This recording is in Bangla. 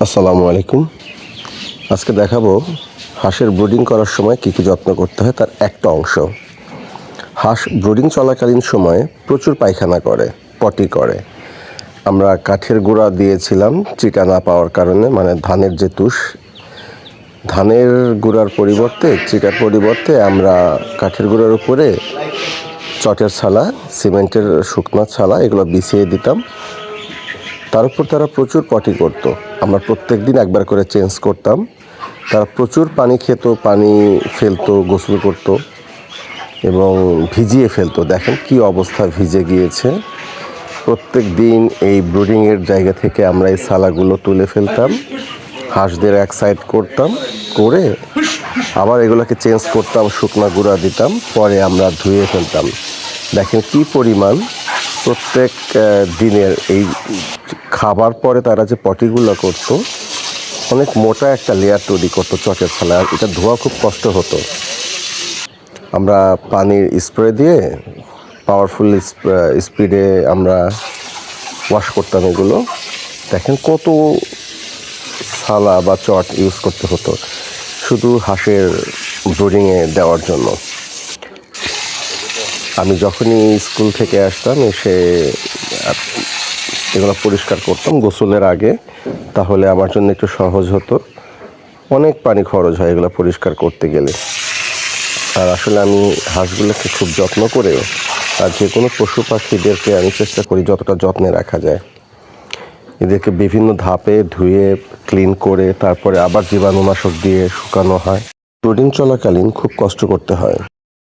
আসসালামু আলাইকুম। আজকে দেখাবো হাঁসের ব্রুডিং করার সময় কী কী যত্ন করতে হয় তার একটা অংশ। হাঁস ব্রুডিং চলাকালীন সময়ে প্রচুর পায়খানা করে, পটি করে। আমরা কাঠের গুঁড়া দিয়েছিলাম চিটা না পাওয়ার কারণে, মানে ধানের যে তুষ, ধানের গুঁড়ার পরিবর্তে, চিটার পরিবর্তে আমরা কাঠের গুঁড়ার উপরে চটের ছালা, সিমেন্টের শুকনো ছালা এগুলো বিছিয়ে দিতাম। তার উপর তারা প্রচুর পটি করতো। আমরা প্রত্যেক দিন একবার করে চেঞ্জ করতাম। তারা প্রচুর পানি খেত, পানি ফেলতো, গোসল করতো এবং ভিজিয়ে ফেলতো। দেখেন কি অবস্থা, ভিজে গিয়েছে। প্রত্যেক দিন এই ব্রুডিংয়ের জায়গা থেকে আমরা এই ছালাগুলো তুলে ফেলতাম, হাঁসদের এক সাইড করতাম, করে আবার এগুলোকে চেঞ্জ করতাম, শুকনো গুঁড়া দিতাম, পরে আমরা ধুয়ে ফেলতাম। দেখেন কি পরিমাণ প্রত্যেক দিনের এই খাবার পরে তারা যে পটিগুলো করতো, অনেক মোটা একটা লেয়ার তৈরি করতো চটের ছালা। আর এটা ধোয়া খুব কষ্ট হতো। আমরা পানির স্প্রে দিয়ে পাওয়ারফুল স্পিডে আমরা ওয়াশ করতাম এগুলো। দেখেন কত ছালা বা চট ইউজ করতে হতো শুধু হাঁসের ব্রুডিংয়ে দেওয়ার জন্য। আমি যখনই স্কুল থেকে আসতাম, এসে এগুলো পরিষ্কার করতাম গোসলের আগে, তাহলে আমার জন্য একটু সহজ হতো। অনেক পানি খরচ হয় এগুলো পরিষ্কার করতে গেলে। আর আসলে আমি হাঁসগুলোকে খুব যত্ন করে, আর যে কোনো পশু পাখিদেরকে আমি চেষ্টা করি যতটা যত্নে রাখা যায়। এদেরকে বিভিন্ন ধাপে ধুয়ে ক্লিন করে তারপরে আবার জীবাণুনাশক দিয়ে শুকানো হয়। ব্রুডিং চলাকালীন খুব কষ্ট করতে হয়।